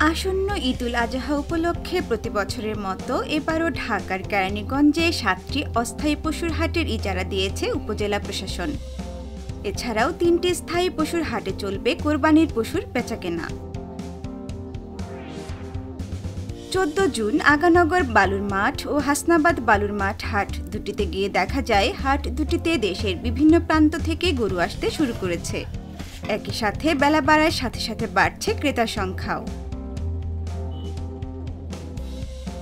আসন্ন ঈদুল আজহা উপলক্ষে প্রতি বছরের মতো এবারও ঢাকার কেরানীগঞ্জে ৭টি অস্থায়ী পশুর হাটের ইজারা দিয়েছে উপজেলা প্রশাসন। এছাড়াও ৩টি স্থায়ী পশুর হাটে চলবে কোরবানির পশুর বেচাকেনা। ১৪ জুন আগানগর বালুর মাঠ ও হাসনাবাদ বালুর মাঠ হাট দুটিতে গিয়ে দেখা যায় হাট দুটিতে দেশের বিভিন্ন প্রান্ত থেকে গরু আসতে শুরু করেছে। একই সাথে বেলা বাড়ার সাথে সাথে বাড়ছে ক্রেতার সংখ্যাও।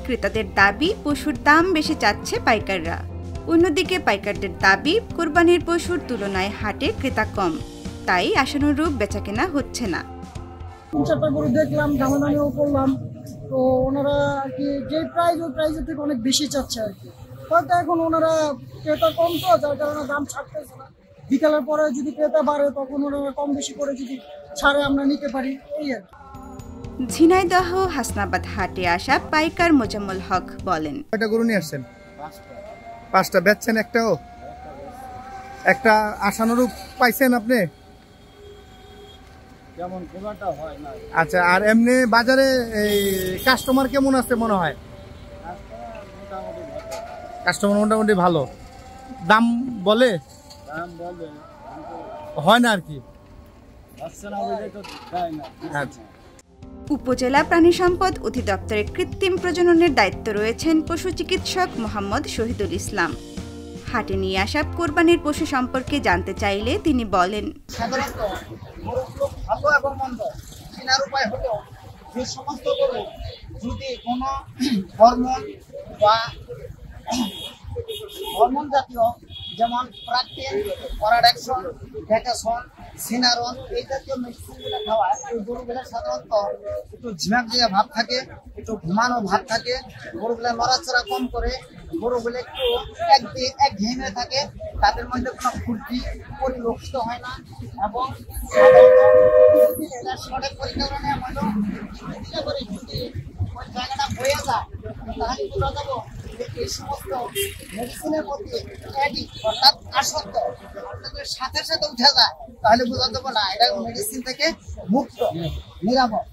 ক্রেতাদের দাবি, পশুর দাম বেশি চাচ্ছে পাইকাররা। অন্যদিকে পাইকারদের দাবি, কোরবানির পশুর তুলনায় হাটে ক্রেতা কম, তাই আশানুরূপ বেচাকেনা হচ্ছে না। গরু দেখলাম, দামাদামিও করলাম, তো ওনারা আর কি যে প্রাইস ওই প্রাইসের থেকে অনেক বেশি চাচ্ছে আর কি। হয়তো এখন ওনারা ক্রেতা কম, তো যার কারণে দাম ছাড়তেছে না। বিকালের পরে যদি ক্রেতা বাড়ে তখন ওনারা কম বেশি করে যদি ছাড়ে আমরা নিতে পারি, এই আর কি। ঝিনাইদহ হাসনাবাদ হাটে আসা পাইকার মোজাম্মল হক বলেন, কয়টা গরু নিয়ে আসছেন? 5টা বেচছেন? একটাও? একটা আশানুরূপ পাইছেন আপনি? আচ্ছা, আর এমনি বাজারে এই কাস্টমার কেমন আছে মনে হয়? কাস্টমার মোটামুটি ভালো। দাম বলে হয় না আর কি। আচ্ছা। উপজেলা প্রাণী সম্পদ অধিদপ্তরের কৃত্রিম প্রজননের দায়িত্ব রয়েছেন পশু চিকিৎসক মোহাম্মদ শহীদুল ইসলাম। হাটে নিয়ে আসা কোরবানির পশু সম্পর্কে জানতে চাইলে তিনি বলেন, সাধারণত গরুগুলো ভালো এবং মন্দ চেনার উপায় হলো যে সমস্ত গরু যদি কোনো হরমোন জাতীয়, যেমন প্রাকটিন, পরাডাকশন, ড্যাটাসন, সিনারন, এই জাতীয় মেডিসিনগুলো খাওয়ায় ওই গরুগুলো সাধারণত একটু ঝিমাক জিয়া ভাব থাকে, একটু ঘুমানো ভাব থাকে, গরুগুলো নড়াচড়া কম করে, গরুগুলো একটু একঘেয়েমে থাকে, তাদের মধ্যে কোনো ফুর্তি পরিলক্ষিত হয় না। এবং সঠিক পরিচালনায় আমরা করে যদি ওই জায়গাটা হয়ে যায় তাহলে বোঝা যাবো এই সমস্ত মেডিসিনের প্রতি অর্থাৎ আসক্ত সাথে সাথে উঠে যায়, তাহলে বোঝা যাবো না এটা মেডিসিন থেকে মুক্ত, নিরাপদ।